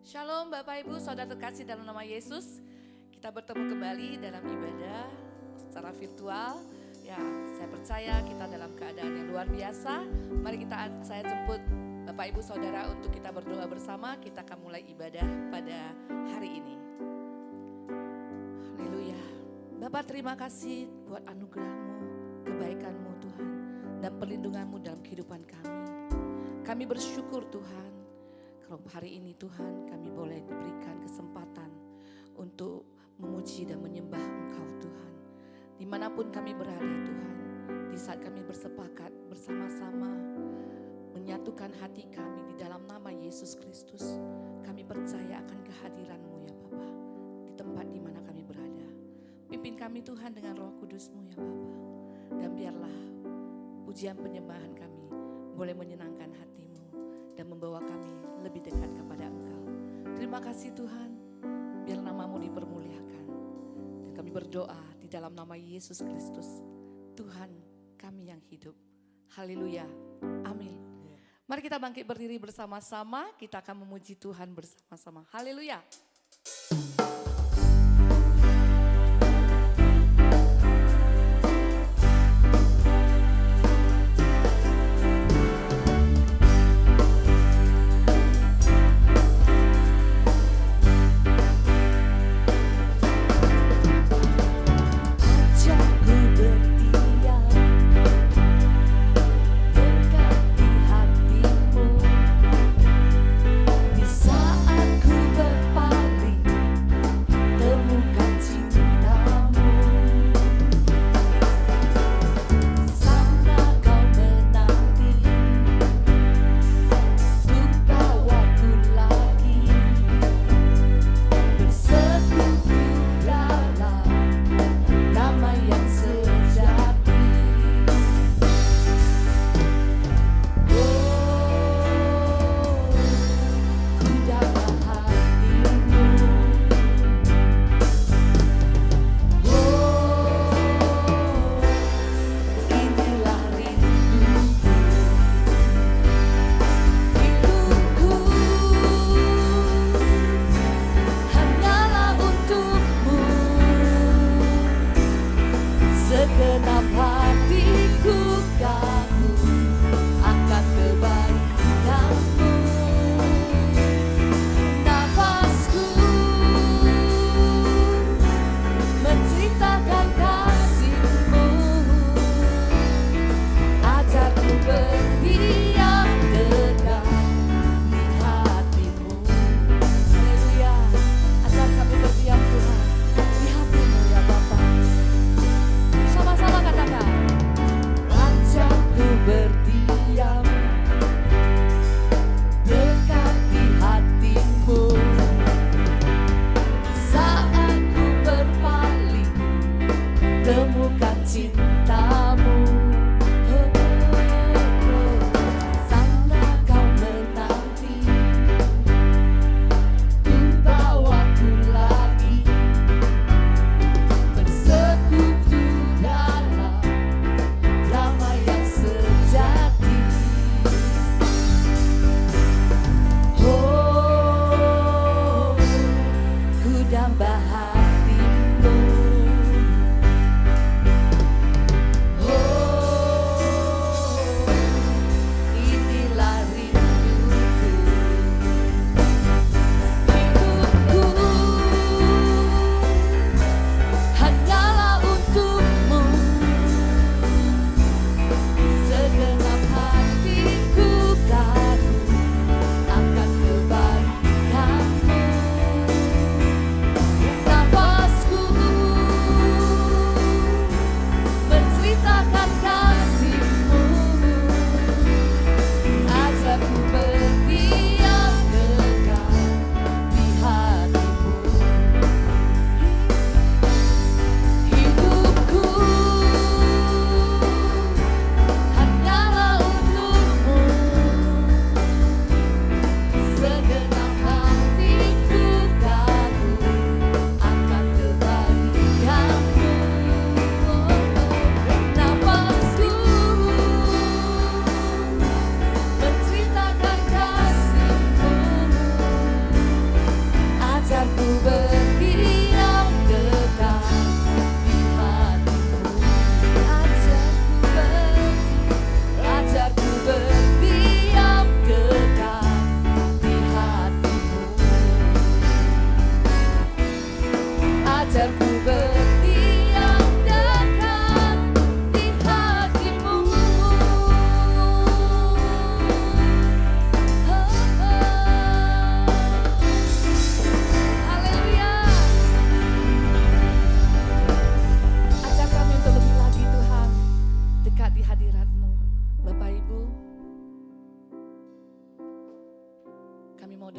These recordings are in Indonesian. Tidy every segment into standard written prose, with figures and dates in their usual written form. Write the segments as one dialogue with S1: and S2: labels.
S1: Shalom Bapak Ibu, Saudara terkasih dalam nama Yesus. Kita bertemu kembali dalam ibadah secara virtual. Ya, saya percaya kita dalam keadaan yang luar biasa. Mari saya jemput Bapak Ibu Saudara untuk kita berdoa bersama. Kita akan mulai ibadah pada hari ini. Haleluya. Bapak, terima kasih buat anugerah-Mu, kebaikan-Mu Tuhan, dan perlindungan-Mu dalam kehidupan kami. Kami bersyukur Tuhan. Kalau hari ini Tuhan kami boleh diberikan kesempatan untuk memuji dan menyembah Engkau Tuhan. Dimanapun kami berada Tuhan, di saat kami bersepakat bersama-sama menyatukan hati kami di dalam nama Yesus Kristus, kami percaya akan kehadiran-Mu ya Bapa di tempat di mana kami berada. Pimpin kami Tuhan dengan Roh Kudus-Mu ya Bapa, dan biarlah pujian penyembahan kami boleh menyenangkan hati-Mu dan membawa kami lebih dekat kepada Engkau. Terima kasih Tuhan, biar nama-Mu dipermuliakan. Dan kami berdoa di dalam nama Yesus Kristus, Tuhan kami yang hidup. Haleluya, amin. Mari kita bangkit berdiri bersama-sama, kita akan memuji Tuhan bersama-sama. Haleluya.
S2: Di saat ku berpaling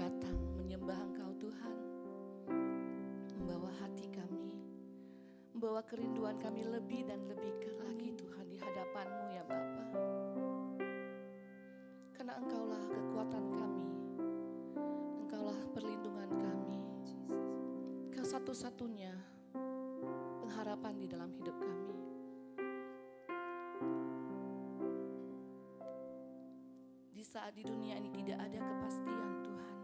S1: datang menyembah Engkau Tuhan, membawa hati kami, membawa kerinduan kami lebih dan lebih lagi Tuhan di hadapan-Mu ya Bapa. Karena Engkaulah kekuatan kami, Engkaulah perlindungan kami, Engkau satu-satunya pengharapan di dalam hidup kami. Di saat di dunia ini tidak ada kepastian Tuhan,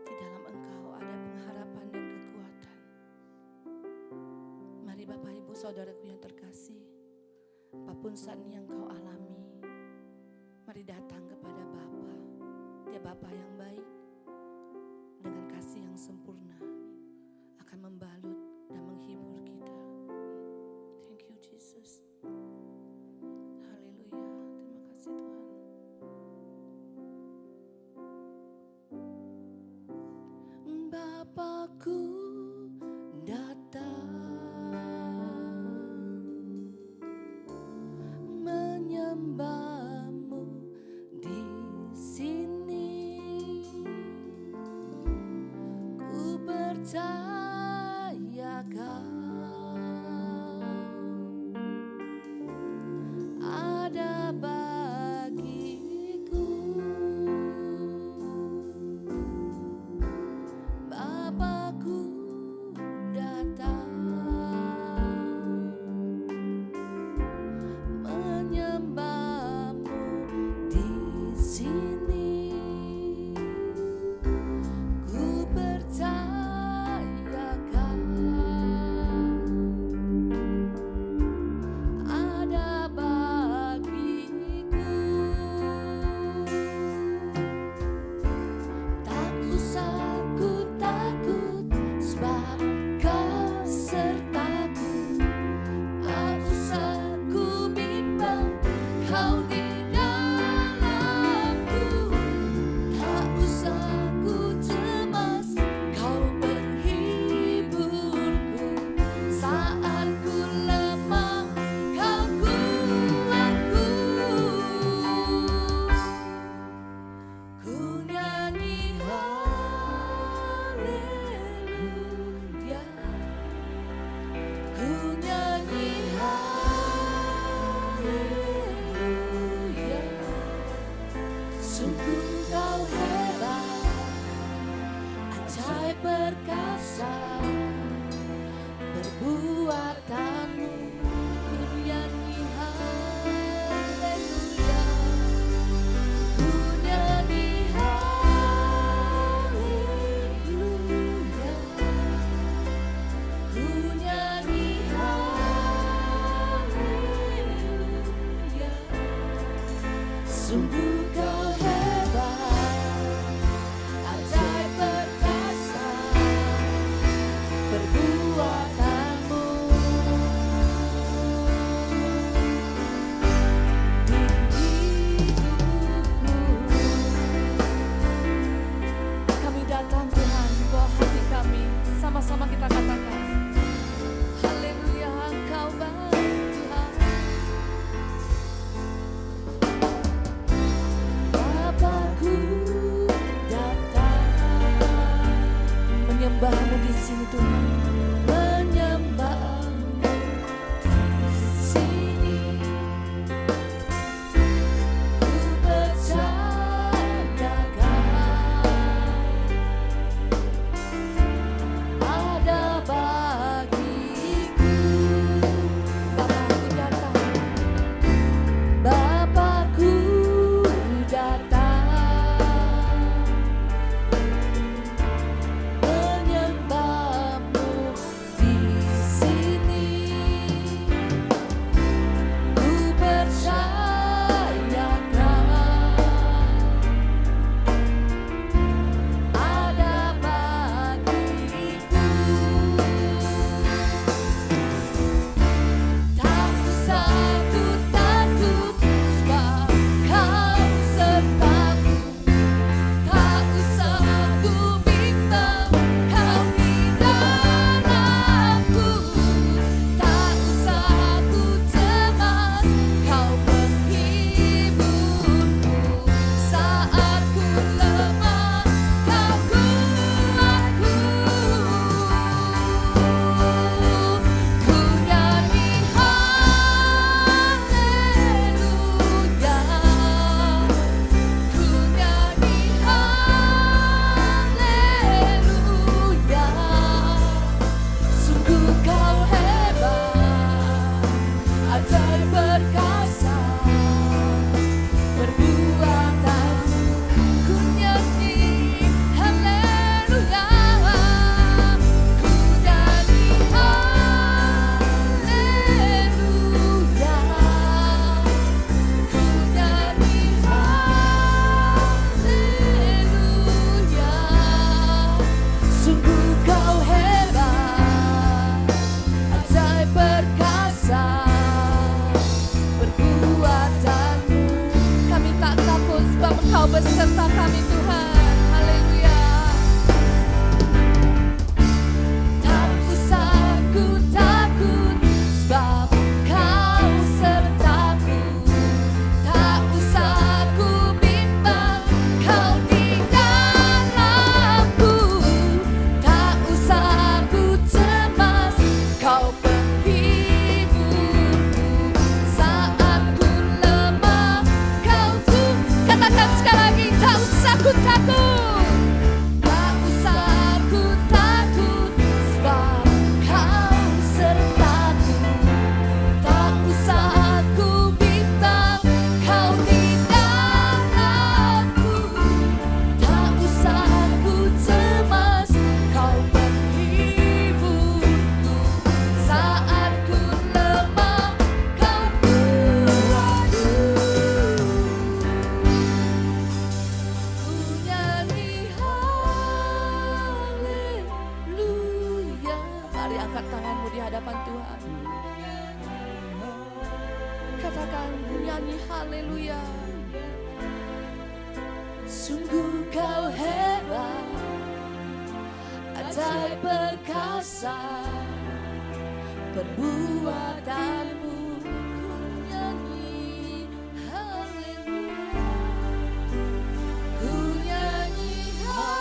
S1: di dalam Engkau ada pengharapan dan kekuatan. Mari Bapak Ibu Saudaraku yang terkasih, apapun saat yang kau alami, mari datang kepada Bapa. Dia Bapa yang baik, dengan kasih yang sempurna akan membalut dan menghibur kita. Thank you Jesus. Haleluya, terima kasih Tuhan. Bapakku datang menyembah-Mu di sini. Ku percaya Kau ada bagiku. Bapakku datang menyembah-Mu di sini. Ku percaya Kau ada bagiku. Tak usah ku takut, sebab Kau sertaku. Tak usah ku bimbang, Kau di dalamku. Tak usah ku cemas, Kau penghiburku. Saat ku lemah, Kau kuatku. Ku nyanyi haleluya, ku nyanyi haleluya. Sungguh Kau hebat, ajaib perkasa, perbuatan-Mu. Ku nyanyi haleluya, ku nyanyi haleluya, ku nyanyi haleluya. Sungguh Kau hebat, ajaib perkasa, perbuatan-Mu. Di hidupku kami datang Tuhan, bawa hati kami, sama-sama kita katakan haleluya, Engkau baik Tuhan. Bapakku datang menyembah-Mu di sini Tuhan, menyembah-Mu di sini. Ku percaya Kau ada bagiku. Bapakku datang, Bapakku datang menyembah-Mu angkat tanganmu di hadapan Tuhan. Katakan nyanyi haleluya. Sungguh kau hebat, ajaib perkasa, perbuatanmu ku nyanyi haleluya. Ku nyanyi haleluya.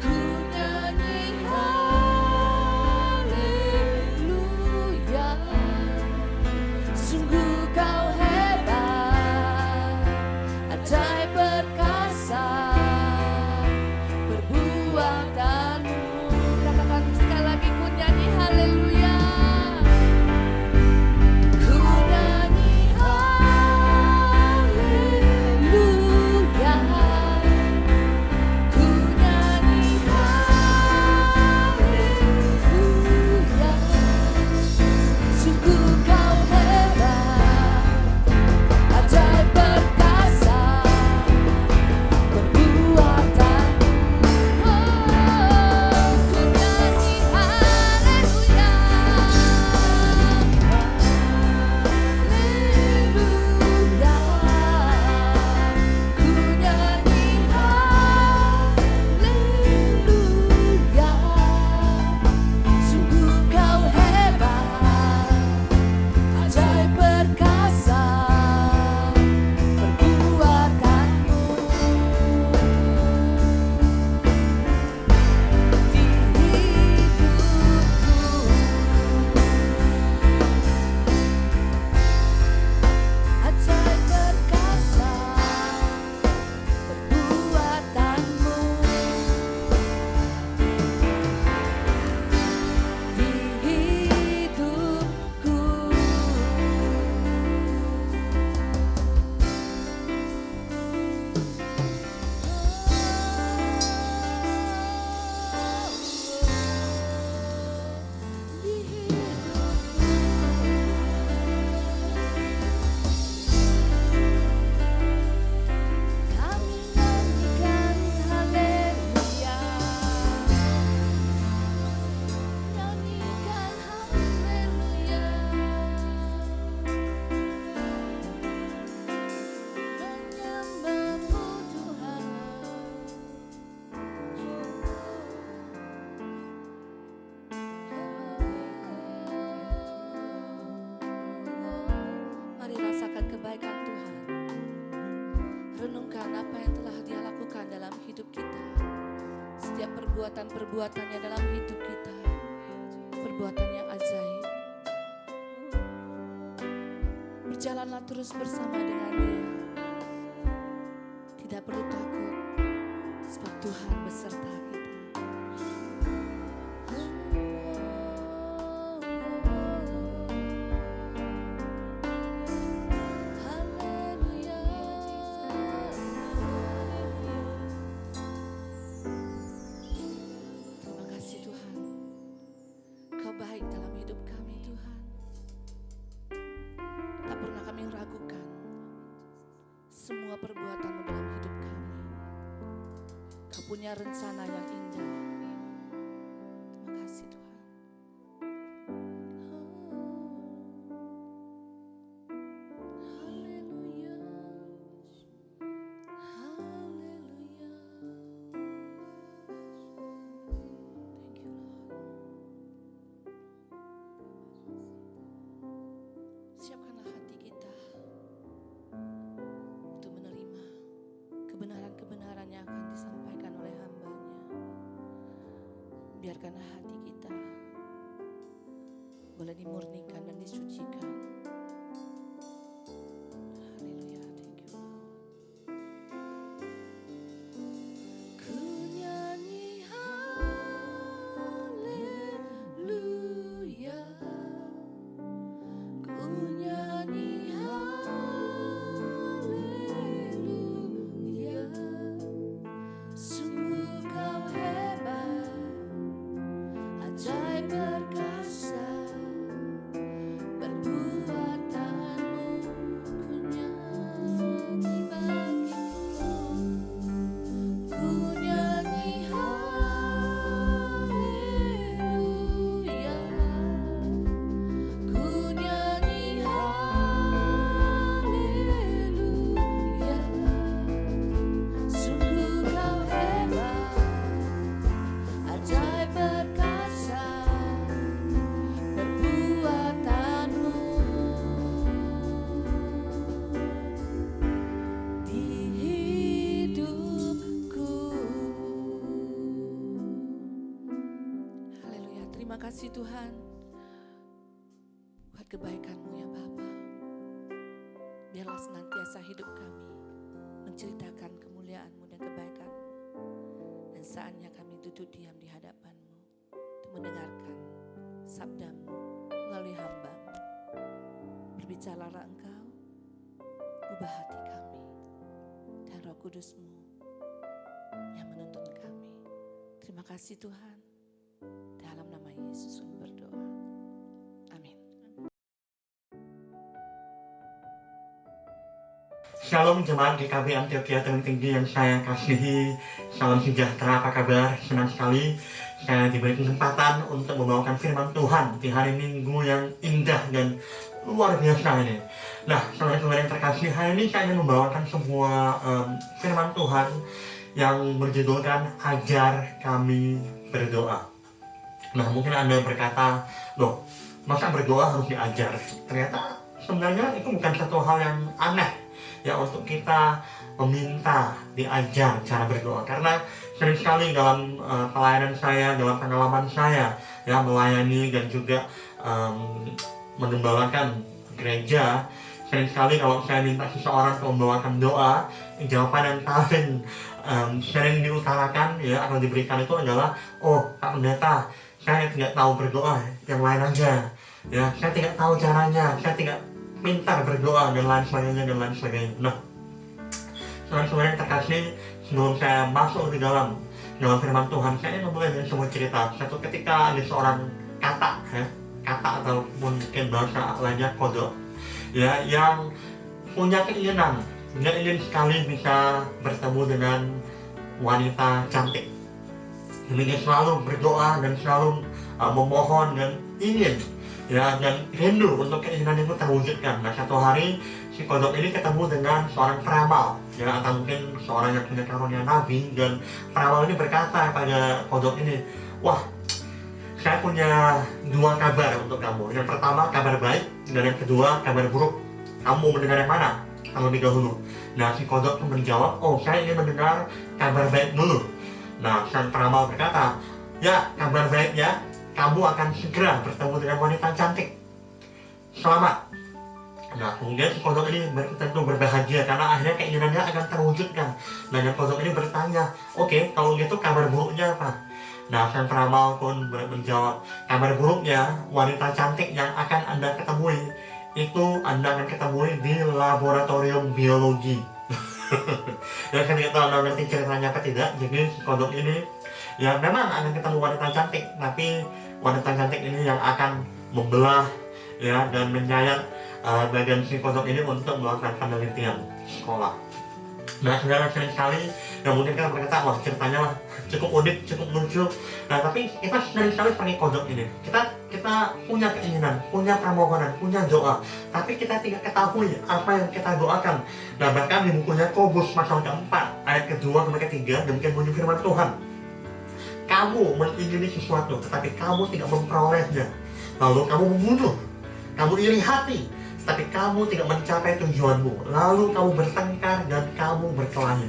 S1: Ku nyanyi haleluya. Sungguh kau hebat, ajaib perkasa, perbuatanmu. Katakan sekali lagi, ku nyanyi haleluya. Ku nyanyi haleluya. Ku nyanyi haleluya. Sungguh kau hebat, ajaib perkasa, perbuatanmu. Ku nyanyi haleluya. Haleluya. Ku nyanyi haleluya. Sungguh kau hebat, ajaib perkasa, perbuatanmu. Di hidupku ajaib perkasa, perbuatanmu. Di hidupku. Kami nyanyikan haleluya. Nyanyikan haleluya. Menyembahmu Tuhan. Mari rasakan kebaikan Tuhan. Renungkan apa yang telah Dia lakukan dalam hidup kita. Setiap perbuatan-perbuatannya dalam hidup kita, perbuatan yang ajaib. Berjalanlah terus bersama dengan Dia. Tidak perlu takut, sebab Tuhan beserta kita. Haleluya. Terima kasih Tuhan. Kau baik dalam hidup kami Tuhan. Tak pernah kami ragukan semua perbuatan-Mu dalam hidup kami. Kau punya rencana yang indah. Terima kasih Tuhan. Haleluya. Haleluya. Thank you Lord. Siapkanlah hati kita untuk menerima kebenaran-kebenaran yang akan disampaikan oleh hamba-Nya. Biarkanlah hati kita boleh dimurnikan dan disucikan. Haleluya, thank you Lord. Ku nyanyi haleluya. Ku nyanyi haleluya. Sungguh kau hebat, ajaib perkasa, perbuatan kasih Tuhan buat kebaikan-Mu ya Bapa. Biarlah senantiasa hidup kami menceritakan kemuliaan-Mu dan kebaikan-Mu. Dan saatnya kami duduk diam di hadapan-Mu untuk mendengarkan sabda-Mu melalui hamba-Mu. Berbicaralah Engkau, ubah hati kami, dan Roh Kudus-Mu yang menuntun kami. Terima kasih Tuhan. Dalam nama Yesus kami berdoa. Amin.
S2: Shalom jemaat GKB Antioquia Tebing Tinggi yang saya kasihi. Salam sejahtera, apa kabar? Senang sekali saya diberi kesempatan untuk membawakan firman Tuhan di hari Minggu yang indah dan luar biasa ini. Nah, saudara-saudara yang terkasih, hari ini saya ingin membawakan sebuah firman Tuhan yang berjudulkan Ajar Kami Berdoa. Nah, mungkin Anda berkata, loh, masa berdoa harus diajar? Ternyata sebenarnya itu bukan satu hal yang aneh ya untuk kita meminta diajar cara berdoa. Karena sering sekali dalam pelayanan saya, dalam pengalaman saya ya melayani dan juga mengembalakan gereja, sering sekali kalau saya minta seseorang untuk membawakan doa, jawaban yang paling sering diutarakan ya atau diberikan itu adalah, oh Pak Pendeta, saya tidak tahu berdoa, yang lain aja ya, saya tidak tahu caranya, saya tidak pintar berdoa dan lain sebagainya. Nah, saudara-saudara yang terkasih, sebelum saya masuk di dalam firman Tuhan, saya ingin memulai dengan sebuah cerita. Satu ketika ada seorang kata atau mungkin bahasa lainnya kodok ya, yang punya keinginan, dia ingin sekali bisa bertemu dengan wanita cantik. Jadi dia selalu berdoa dan selalu memohon dan ingin ya, dan rindu untuk keinginan itu terwujudkan. Nah, satu hari si kodok ini ketemu dengan seorang peramal ya, atau mungkin seorang yang punya karunia nabi, dan peramal ini berkata pada kodok ini, wah, saya punya dua kabar untuk kamu. Yang pertama kabar baik, dan yang kedua kabar buruk. Kamu mau mendengar yang mana terlebih dahulu? Nah, si kodok pun menjawab, oh, saya ingin mendengar kabar baik dulu. Nah, sang peramal berkata, ya, kabar baiknya kamu akan segera bertemu dengan wanita cantik. Selamat. Nah, kemudian si kodok ini tentu berbahagia karena akhirnya keinginannya akan terwujudkan. Dan yang kodok ini bertanya, oke, kalau gitu kabar buruknya apa? Nah, sang peramal pun menjawab, kabar buruknya wanita cantik yang akan Anda ketemui itu Anda akan ketemui di laboratorium biologi. Ya, saya tidak tahu Anda ngerti ceritanya apa tidak. Jadi si kodok ini ya memang akan ketemu wanita cantik, tapi wanita cantik ini yang akan membelah ya dan menyayat bagian si kodok ini untuk melakukan penelitian sekolah. Nah, saudara, sering sekali yang mungkin kita berkata, wah, ceritanya cukup unik, cukup lucu. Nah, tapi kita sering sekali sebagai kodok ini, kita punya keinginan, punya permohonan, punya doa, tapi kita tidak ketahui apa yang kita doakan. Nah, bahkan di buku Yakobus pasal keempat ayat kedua sampai ketiga, demikian bunyi firman Tuhan, kamu mengingini sesuatu, tetapi kamu tidak memperolehnya. Lalu kamu membunuh, kamu iri hati, tapi kamu tidak mencapai tujuanmu. Lalu kamu bertengkar dan kamu berkelahi.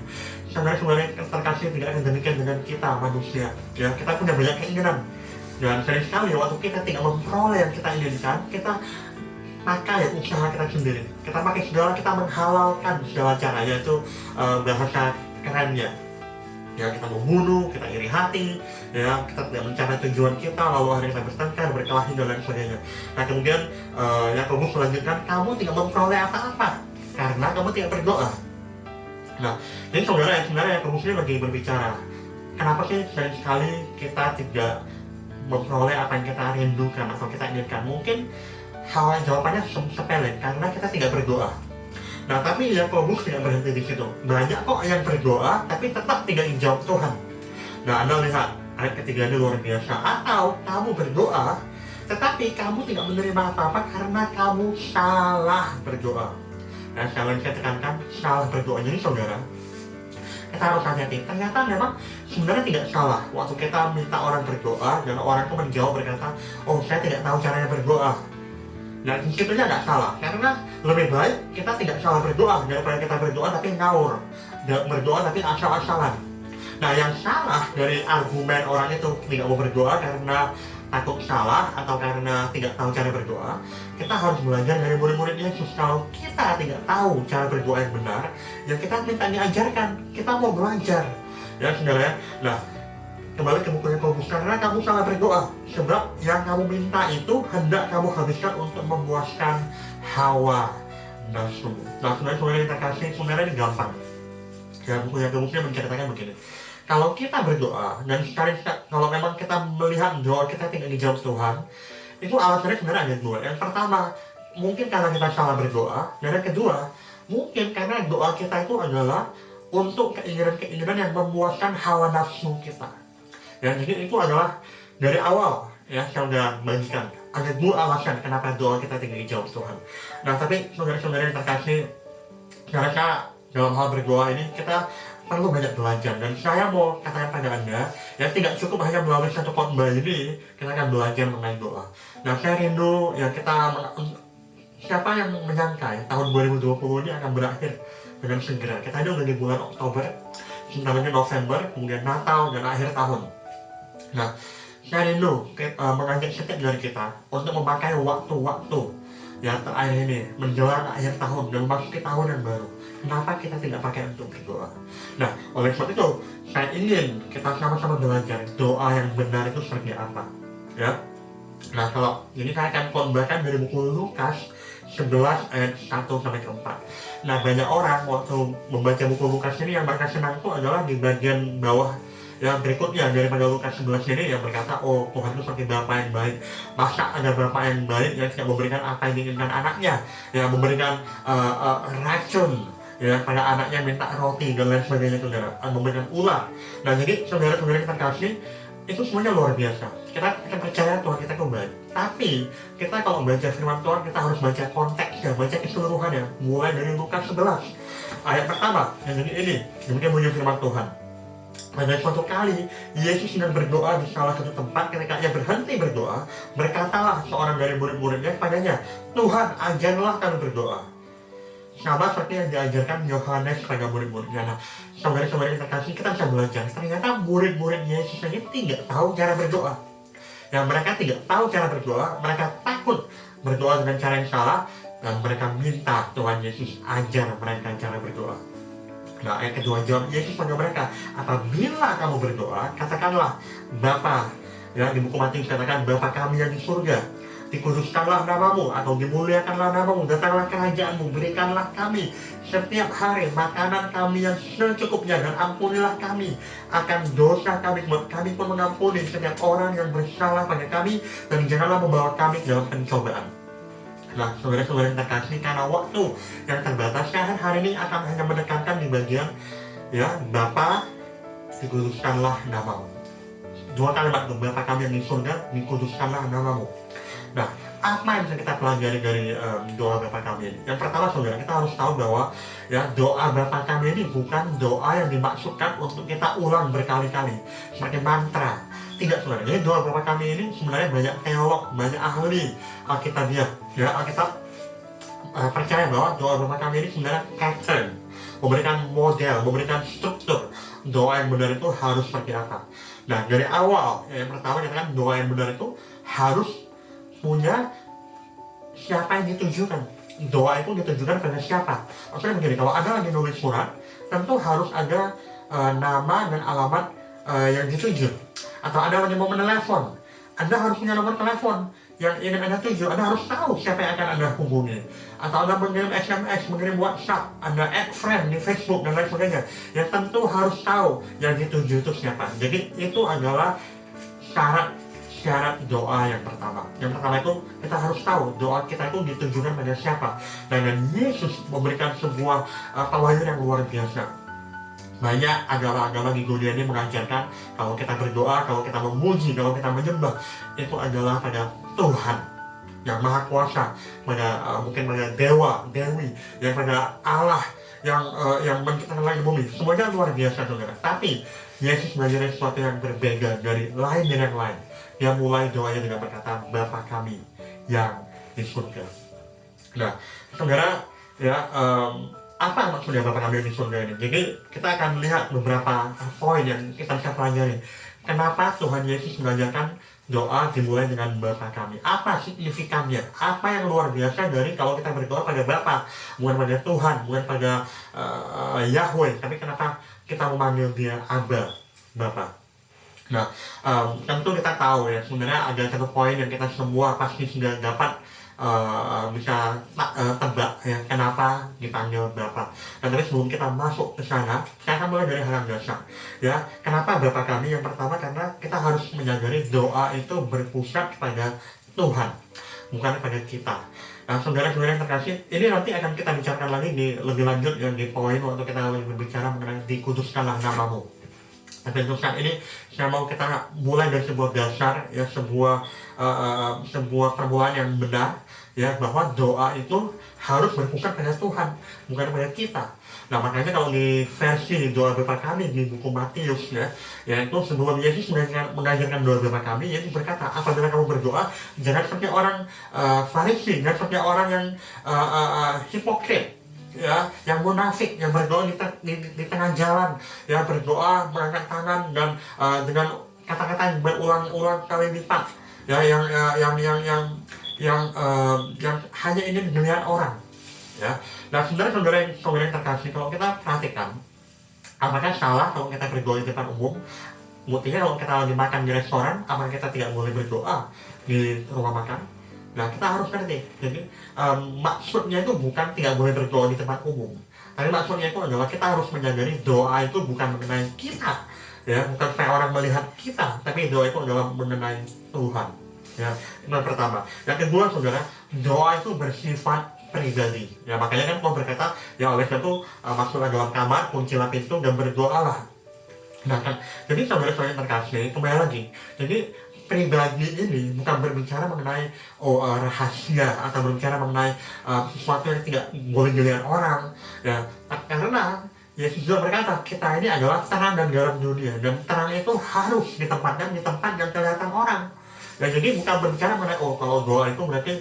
S2: Saudara-saudara yang terkasih, tidak akan demikian dengan kita manusia. Ya, kita punya banyak keinginan. Dan sering sekali waktu kita tidak memperoleh yang kita inginkan, kita pakai usaha kita sendiri. Kita pakai segala, kita menghalalkan segala cara, yaitu bahasa kerennya. Ya, kita membunuh, kita iri hati, ya, kita tidak mencapai tujuan kita, lalu akhirnya kita bertengkar, berkelahi dan lain sebagainya. Nah, kemudian Yakobus melanjutkan, kamu tidak memperoleh apa-apa karena kamu tidak berdoa. Nah, ini saudara yang sebenarnya Yakobus ini lagi berbicara, kenapa sih sering sekali kita tidak memperoleh apa yang kita rindukan atau kita inginkan? Mungkin jawabannya sepele, karena kita tidak berdoa. Nah, tapi Yakobus tidak berhenti di situ. Banyak kok yang berdoa, tapi tetap tidak dijawab Tuhan. Nah, Anda lihat ayat ketiga ini luar biasa. Atau kamu berdoa, tetapi kamu tidak menerima apa-apa karena kamu salah berdoa. Nah, sekali saya tekankan, salah berdoa. Jadi saudara, kita harus hati-hati. Ternyata memang sebenarnya tidak salah waktu kita minta orang berdoa dan orang itu menjawab berkata, oh, saya tidak tahu caranya berdoa. Nah, disitunya tidak salah, karena lebih baik kita tidak salah berdoa daripada kita berdoa tapi ngawur, berdoa tapi asal-asalan. Nah, yang salah dari argumen orang itu tidak mau berdoa karena takut salah atau karena tidak tahu cara berdoa, kita harus belajar dari murid-murid Yesus. Kalau kita tidak tahu cara berdoa yang benar, ya kita minta diajarkan, kita mau belajar. Ya saudara ya. Nah, kembali ke buku Yakobus, karena kamu salah berdoa, sebab yang kamu minta itu hendak kamu habiskan untuk memuaskan hawa nafsu. Nah, saudara-saudara yang terkasih, sebenarnya ini gampang. Ya, buku Yakobusnya menceritakan begini. Kalau kita berdoa, dan kalau memang kita melihat doa kita tidak dijawab Tuhan, itu alasannya sebenarnya ada dua. Yang pertama, mungkin karena kita salah berdoa, dan yang kedua, mungkin karena doa kita itu adalah untuk keinginan-keinginan yang memuaskan hawa nafsu kita. Ya, jadi itu adalah dari awal, ya, saya sudah bagikan. Ada dua alasan kenapa doa kita tidak dijawab Tuhan. Nah, tapi saudara-saudara yang terkasih, saya rasa dalam hal berdoa ini kita perlu banyak belajar, dan saya mau katakan pada Anda, ya tidak cukup hanya melalui satu khotbah ini kita akan belajar mengenai doa. Nah, saya rindu ya siapa yang menyangka ya, tahun 2020 ini akan berakhir dengan segera. Kita udah di bulan Oktober, sebentar lagi November, kemudian Natal dan akhir tahun. Nah, saya rindu mengajak setiap dari kita untuk memakai waktu-waktu yang terakhir ini menjelang akhir tahun dan memasuki tahun yang baru. Kenapa kita tidak pakai untuk berdoa? Nah, oleh sebab itu, saya ingin kita sama-sama belajar doa yang benar itu seperti apa. Ya. Nah, kalau ini saya akan khotbahkan dari buku Lukas 11 ayat 1-4. Nah, banyak orang waktu membaca buku Lukas ini yang mereka senang itu adalah di bagian bawah yang berikutnya daripada Lukas 11 ini yang berkata, oh Tuhan itu seperti Bapa yang baik. Masa ada Bapa yang baik yang tidak memberikan apa yang diinginkan anaknya, yang memberikan racun ya pada anaknya, minta roti dan lain sebagainya, saudara, memberikan ular. Nah, jadi saudara-saudara kita kasih, itu semuanya luar biasa. Kita percaya Tuhan kita itu baik. Tapi kita kalau baca firman Tuhan, kita harus baca konteksnya, baca keseluruhannya, mulai dari Lukas 11 ayat pertama. Yang jadi ini, demikian bunyi firman Tuhan. Pada suatu kali, Yesus sedang berdoa di salah satu tempat. Ketika ia berhenti berdoa, berkatalah seorang dari murid-muridnya kepadanya, Tuhan, ajarlah kami berdoa, sama seperti yang diajarkan Yohanes pada murid-muridnya. Nah, saudara-saudara kita kasih, kita bisa belajar. Ternyata murid-murid Yesus ini tidak tahu cara berdoa. Yang mereka tidak tahu cara berdoa, mereka takut berdoa dengan cara yang salah, dan mereka minta Tuhan Yesus ajar mereka cara berdoa. Nah, ayat kedua, jawab Yesus pada mereka, apabila kamu berdoa, katakanlah, Bapa, ya, di buku Matius katakan, Bapa kami yang di surga, dikuduskanlah namamu, atau dimuliakanlah namamu, datanglah kerajaanmu, berikanlah kami setiap hari makanan kami yang secukupnya, dan ampunilah kami akan dosa kami, sebab kami pun mengampuni setiap orang yang bersalah pada kami, dan janganlah membawa kami dalam pencobaan. Nah, saudara-saudara yang terkasih, karena waktu yang terbatas, saya hari ini akan hanya menekankan di bagian ya, Bapa, dikuduskanlah namamu. Dua kalimat itu, Bapa kami yang di surga, dikuduskanlah namamu. Nah, apa yang bisa kita pelajari dari doa Bapa kami ini? Yang pertama, saudara, kita harus tahu bahwa ya, doa Bapa kami ini bukan doa yang dimaksudkan untuk kita ulang berkali-kali seperti mantra. Tidak, saudara. Jadi doa Bapa kami ini sebenarnya banyak teolog, banyak ahli Alkitabiah, ya, Alkitab percaya bahwa doa Bapa kami ini sebenarnya pattern, memberikan model, memberikan struktur doa yang benar itu harus seperti apa. Nah, dari awal yang pertama kita kan doa yang benar itu harus punya siapa yang ditujukan. Doa itu ditujukan pada siapa. Maksudnya begini, kalau Anda lagi nulis surat, tentu harus ada nama dan alamat yang dituju. Atau Anda lagi mau menelepon, Anda harus punya nomor telepon yang ingin Anda tuju. Anda harus tahu siapa yang akan Anda hubungi. Atau Anda mengirim SMS, mengirim WhatsApp, Anda add friend di Facebook dan lain sebagainya, ya tentu harus tahu yang dituju itu siapa. Jadi itu adalah syarat doa yang pertama. Yang pertama itu kita harus tahu doa kita itu ditujukan pada siapa. Dan Yesus memberikan sebuah pewahyuan yang luar biasa. Banyak agama-agama di dunia ini mengajarkan kalau kita berdoa, kalau kita memuji, kalau kita menyembah, itu adalah pada Tuhan yang Maha Kuasa, pada mungkin pada Dewa, Dewi, yang pada Allah yang menciptakan langit bumi. Semuanya luar biasa, saudara. Tapi Yesus mengajarkan sesuatu yang berbeda dari lain dengan lain. Dia mulai doanya dengan berkata, Bapa kami yang di surga. Nah, saudara, ya, apa maksudnya Bapa kami yang di surga ini? Jadi kita akan lihat beberapa poin yang kita bisa pelajari. kenapa Tuhan Yesus mengajarkan doa dimulai dengan Bapa kami? Apa signifikannya? Apa yang luar biasa dari kalau kita berdoa pada Bapa, bukan pada Tuhan, bukan pada Yahweh, tapi kenapa kita memanggil dia Abba, Bapa? Nah, tentu kita tahu ya, sebenarnya ada satu poin yang kita semua pasti sudah dapat bisa tebak ya, kenapa dipanggil Bapa. Dan tapi sebelum kita masuk ke sana, saya akan mulai dari hal yang dasar. Ya, kenapa Bapa kami? Yang pertama karena kita harus menyadari doa itu berpusat pada Tuhan, bukan pada kita. Nah, saudara-saudara yang terkasih, ini nanti akan kita bicarakan lagi di lebih lanjut ya, di poin waktu kita berbicara mengenai dikuduskanlah namamu. Tapi untuk saat ini saya mau kita mulai dari sebuah dasar ya, sebuah permulaan yang benar ya, bahwa doa itu harus berpusat pada Tuhan, bukan pada kita. Nah, makanya kalau di versi doa Bapa kami di buku Matius ya, yaitu sebelum Yesus mengajarkan doa Bapa kami, Yesus berkata, apabila kamu berdoa jangan seperti orang Farisi, jangan seperti orang yang hipokrit ya, yang munafik, yang berdoa di tengah jalan ya, berdoa mengangkat tangan dan dengan kata-kata yang berulang-ulang kali lipat ya, yang hanya ingin dilihat orang ya. Nah, saudara yang terkasih, kalau kita perhatikan, apakah salah kalau kita berdoa di depan umum? Buktinya kalau kita lagi makan di restoran, apakah kita tidak boleh berdoa di rumah makan? Nah, kita harus ngerti. Jadi maksudnya itu bukan tidak boleh berdoa di tempat umum, tapi maksudnya itu adalah kita harus menyadari doa itu bukan mengenai kita ya, bukan supaya orang melihat kita, tapi doa itu adalah mengenai Tuhan ya. Itu yang pertama. Yang kedua, saudara, doa itu bersifat pribadi ya, makanya kan Paulus berkata ya, oleh karena itu masuklah dalam kamar, kuncilah pintu dan berdoalah. Nah kan, jadi saudara-saudara yang terkasih, kembali lagi, jadi pribadi ini bukan berbicara mengenai rahasia atau berbicara mengenai sesuatu yang tidak boleh dilihat orang ya, karena Yesus juga berkata kita ini adalah terang dan garam dunia, dan terang itu harus ditempatkan di tempat yang kelihatan orang ya. Jadi bukan berbicara mengenai kalau doa itu berarti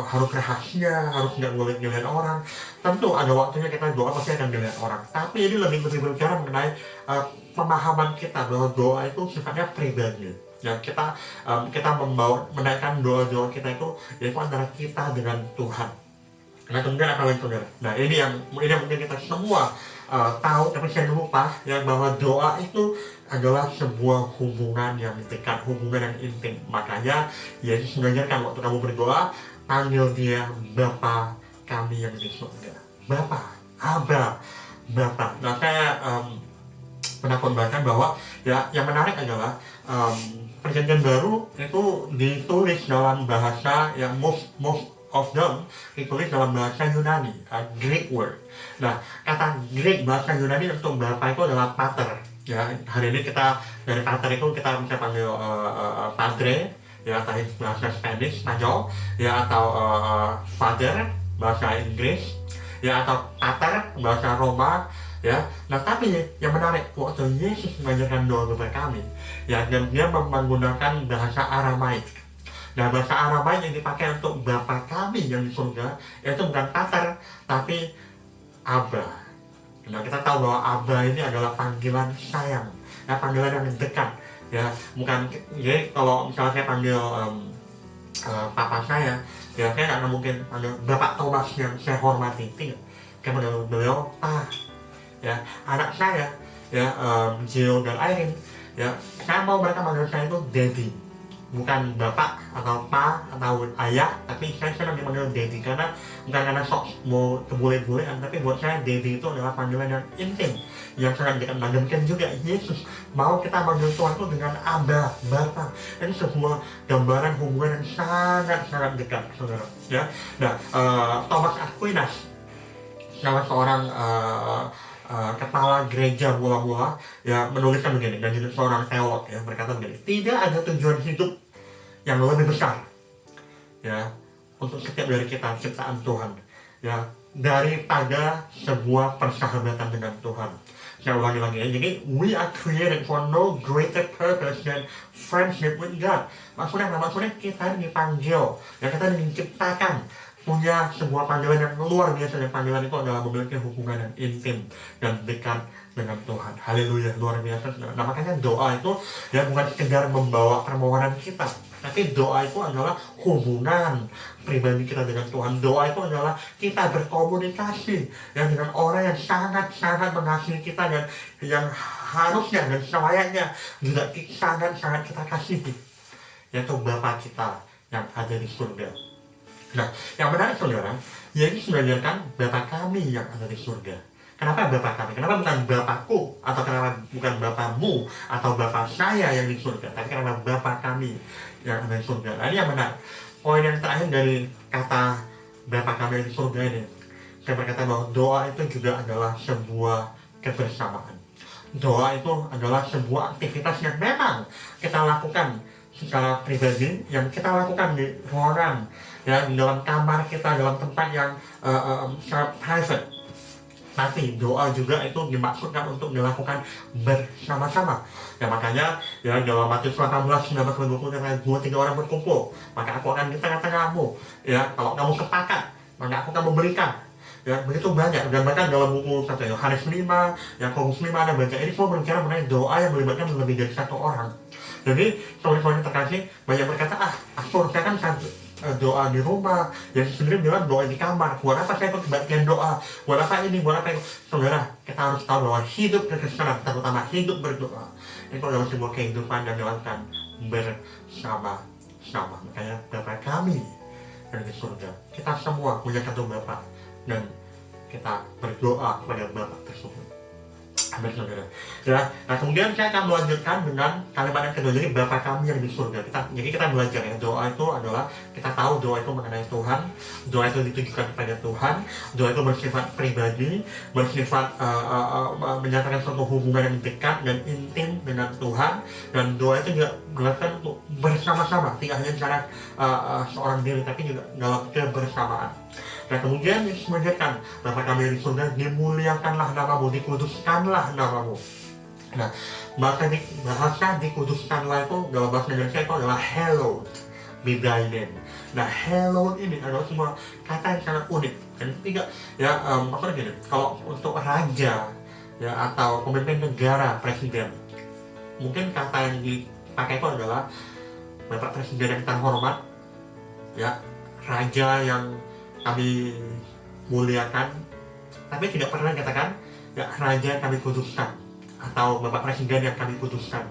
S2: harus rahasia, harus tidak boleh dilihat orang. Tentu ada waktunya kita doa pasti akan dilihat orang, tapi ini lebih berbicara mengenai pemahaman kita bahwa doa itu sifatnya pribadi ya. Kita menaikkan doa-doa kita itu yaitu antara kita dengan Tuhan. Nah, kemudian apa lagi, saudara? Nah, ini yang mungkin kita semua tahu, tapi saya lupa ya, bahwa doa itu adalah sebuah hubungan yang dekat, hubungan yang intim. Makanya Yesus mengajarkan waktu kamu berdoa, panggil dia Bapa kami yang di surga. Bapa, Abba, Bapa. Nah, saya pernah khotbahkan bahwa ya, yang menarik adalah Perjanjian Baru itu ditulis dalam bahasa yang most of them ditulis dalam bahasa Yunani, Greek word. Nah, kata Greek bahasa Yunani untuk Bapa itu adalah pater. Ya, hari ini kita dari pater itu kita bisa panggil padre ya, atau bahasa Spanish, Spanyol ya, atau father bahasa Inggris ya, atau pater bahasa Roma ya. Nah, tapi yang menarik, waktu Yesus mengajarkan doa Bapa kami ya, dan dia menggunakan bahasa Aramaik. Nah, bahasa Aramaik yang dipakai untuk Bapa kami yang di surga itu bukan pater, tapi Abba. Nah, kita tahu bahwa Abba ini adalah panggilan sayang ya, panggilan yang dekat ya. Bukan, jadi kalau misalnya saya panggil papa saya ya, saya nggak mungkin panggil Bapak Thomas yang saya hormati, tidak. Saya panggil beliau Pak ya. Anak saya ya, Jill dan Irene ya, saya mau mereka manggil saya itu Daddy, bukan Bapak atau Pa atau Ayah, tapi saya senang dipanggil Daddy karena bukan karena sok mau kebule-bulean, tapi buat saya Daddy itu adalah panggilan yang intim, yang sangat dekat. Nah, demikian juga Yesus mau kita manggil Tuhan itu dengan Abba, Bapa. Ini sebuah gambaran hubungan yang sangat dekat, saudara ya. Nah, Thomas Aquinas, salah seorang kepala gereja mula-mula ya, menuliskan begini, dan juga seorang teolog ya, berkata begini, tidak ada tujuan hidup yang lebih besar ya untuk setiap dari kita ciptaan Tuhan ya, daripada sebuah persahabatan dengan Tuhan. Saya ulangi lagi ya, jadi we are created for no greater purpose than friendship with God. Maksudnya kita dipanggil ya, kita diciptakan punya sebuah panggilan yang luar biasa, dan panggilan itu adalah memiliki hubungan yang intim dan dekat dengan Tuhan. Haleluya, luar biasa. Nah, makanya doa itu ya bukan sekedar membawa permohonan kita, tapi doa itu adalah hubungan pribadi kita dengan Tuhan. Doa itu adalah kita berkomunikasi ya dengan orang yang sangat-sangat mengasihi kita, dan yang harusnya dan selayaknya juga sangat-sangat kita kasihi, yaitu Bapa kita yang ada di surga. Nah, yang menarik saudara, Yesus mengajarkan Bapa kami yang ada di surga. Kenapa Bapa kami? Kenapa bukan Bapakku? Atau kenapa bukan Bapamu? Atau Bapa saya yang di surga? Tapi kenapa Bapa kami yang ada di surga? Nah, ini yang menarik. Poin yang terakhir dari kata Bapa kami yang di surga ini, saya berkata bahwa doa itu juga adalah sebuah kebersamaan. Doa itu adalah sebuah aktivitas yang memang kita lakukan secara pribadi, yang kita lakukan di ruangan, ya, di dalam kamar kita, dalam tempat yang sangat private. Tapi doa juga itu dimaksudkan untuk dilakukan bersama-sama. Ya makanya ya dalam Matius 18, 19-20, 2-3 orang berkumpul, maka aku akan di tengah-tengahmu. Ya, kalau kamu sepakat, maka aku akan memberikan. Ya, begitu banyak. Dan bahkan dalam buku Yohanes 5, Yakobus 5 ada baca, ini semua berbicara mengenai doa yang melibatkan lebih dari satu orang. Jadi saudara-saudara terkasih, banyak berkata, aku kan doa di rumah, yang sendiri bilang doa di kamar. Buat apa saya ikut kebaktian doa? Buat apa ini? Buat apa itu? Saudara, kita harus tahu bahwa hidup kekristenan, terutama hidup berdoa, itu adalah sebuah kehidupan yang dilakukan bersama-sama. Makanya Bapa kami yang di surga, kita semua punya satu Bapa, dan kita berdoa kepada Bapa tersebut. Amin, saudara. Ya, nah kemudian saya akan melanjutkan dengan kalimat yang kedua, jadi Bapa kami yang di surga. Jadi kita belajar ya, doa itu adalah, kita tahu doa itu mengenai Tuhan, doa itu ditujukan kepada Tuhan, doa itu bersifat pribadi, bersifat menyatakan suatu hubungan yang dekat dan intim dengan Tuhan, dan doa itu juga dilakukan untuk bersama-sama, tidak hanya secara seorang diri, tapi juga dalam kebersamaan. Nah kemudian Yesus mengajarkan, Bapa kami yang di surga, dimuliakanlah namamu, dikuduskanlah namamu. Nah bahasa dikuduskanlah itu dalam bahasa Indonesia itu adalah hallowed be thy name. Nah hallowed ini adalah semua kata yang sangat unik. Dan tidak ya, maksudnya gini, kalau untuk raja ya atau pemimpin negara, presiden, mungkin kata yang dipakai itu adalah Bapak Presiden yang terhormat, ya, raja yang kami muliakan, tapi tidak pernah katakan ya raja yang kami kuduskan atau Bapak Presiden yang kami kuduskan.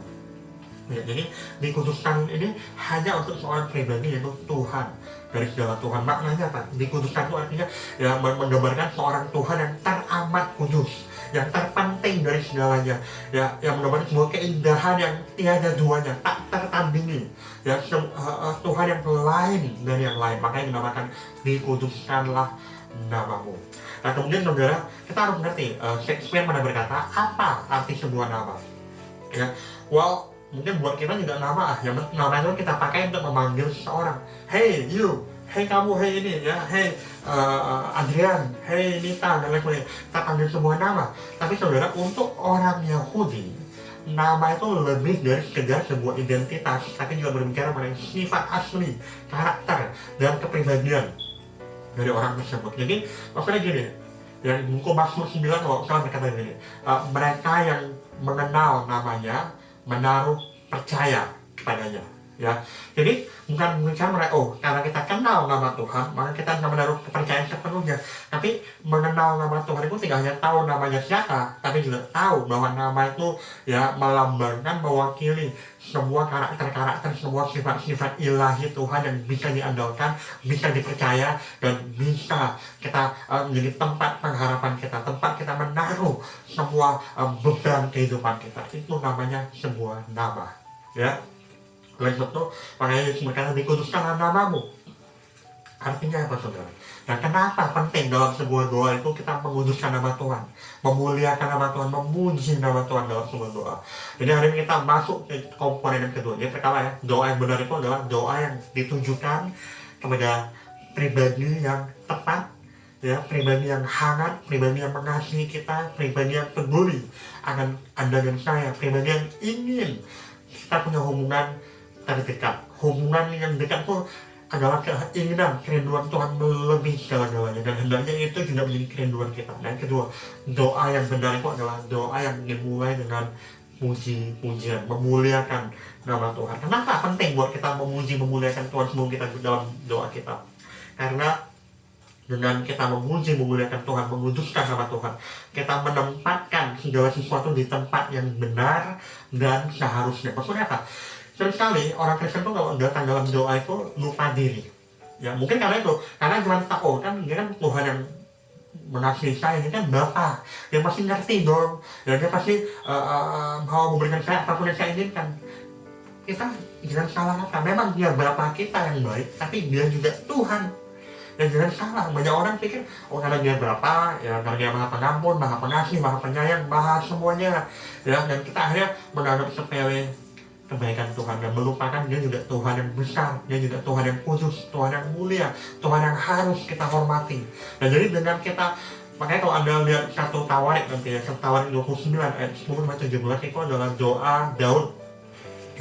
S2: Ya, jadi dikuduskan ini hanya untuk seorang pribadi, yaitu Tuhan dari segala Tuhan. Maknanya apa? Dikuduskan itu artinya ya menggambarkan seorang Tuhan yang teramat kudus, yang terpenting dari segalanya, ya, yang menggambarkan sebuah keindahan yang tiada duanya, tak tertandingi, ya, Tuhan yang lain dari yang lain. Makanya dinamakan dikuduskanlah namamu. Nah kemudian saudara, kita harus mengerti, Shakespeare pernah berkata, apa arti sebuah nama? Ya, well, mungkin buat kita juga nama, yang nama itu kita pakai untuk memanggil seseorang. Hey you, hey kamu, hey ini, ya, hey Adrian, hey Nita, dan lain sebagainya. Kita panggil sebuah nama. Tapi saudara, untuk orang Yahudi, nama itu lebih dari sekedar sebuah identitas, tapi juga berbicara mengenai sifat asli, karakter, dan kepribadian dari orang tersebut. Jadi maksudnya gini, yang buku Mazmur 9 kalau saya berkata gini, mereka yang mengenal namanya menaruh percaya kepadanya, ya. Jadi bukan berbicara karena kita kenal nama Tuhan maka kita akan menaruh kepercayaan sepenuhnya. Tapi mengenal nama Tuhan itu tidak hanya tahu namanya siapa, tapi juga tahu bahwa nama itu ya melambangkan, mewakili semua karakter-karakter, semua sifat-sifat ilahi Tuhan yang bisa diandalkan, bisa dipercaya, dan bisa kita menjadi tempat pengharapan kita, tempat kita menaruh semua beban kehidupan kita. Itu namanya sebuah nama, ya. Oleh sebab itu, makanya Yesus berkata, dikuduskanlah namamu. Artinya apa, saudara? Nah, kenapa penting dalam sebuah doa itu kita menguduskan nama Tuhan, memuliakan nama Tuhan, memuji nama Tuhan dalam sebuah doa. Jadi hari ini kita masuk ke komponen yang kedua. Jadi pertama ya, doa yang benar itu adalah doa yang ditujukan kepada pribadi yang tepat, ya, pribadi yang hangat, pribadi yang mengasihi kita, pribadi yang peduli akan Anda dan saya, pribadi yang ingin kita punya hubungan terdekat. Hubungan yang dekat itu adalah keinginan, kerinduan Tuhan melebihi segala-galanya, dan hendaknya itu juga menjadi kerinduan kita. Dan kedua, doa yang benar itu adalah doa yang dimulai dengan puji-pujian, memuliakan nama Tuhan. Kenapa penting buat kita memuji, memuliakan Tuhan sebelum kita dalam doa kita? Karena dengan kita memuji, memuliakan Tuhan, menguduskan nama Tuhan, kita menempatkan segala sesuatu di tempat yang benar dan seharusnya. Maksudnya apa? Sering sekali orang Kristen tuh kalau datang dalam doa itu lupa diri. Ya mungkin karena cuma tahu kan, dia kan Tuhan yang mengasihi saya, ini kan Bapa, dia pasti ngerti dong, dan dia pasti mau memberikan saya apapun yang saya inginkan. Kita jangan salah kata, memang dia Bapa kita yang baik, tapi dia juga Tuhan. Dan jangan salah, banyak orang pikir, oh karena dia Bapa, ya karena dia Maha Pengampun, Maha Pengasih, Maha Penyayang, Maha semuanya, ya, dan kita akhirnya menganggap sepele kebaikan Tuhan dan melupakan dia juga Tuhan yang besar, dia juga Tuhan yang kudus, Tuhan yang mulia, Tuhan yang harus kita hormati. Dan jadi dengan kita, makanya kalau Anda lihat satu Tawarik nanti ya, satu Tawarik 29 ayat 10-17 itu adalah doa Daud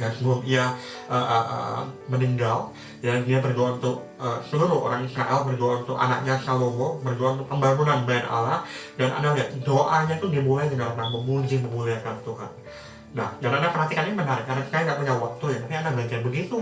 S2: ya sebelum ia meninggal, ya dia berdoa untuk seluruh orang Israel, berdoa untuk anaknya Salomo, berdoa untuk pembangunan Bait Allah. Dan Anda lihat doanya itu dimulai dengan memuji, memuliakan Tuhan. Nah, dan Anda perhatikan ini menarik, karena saya nggak punya waktu ya, tapi Anda baca begitu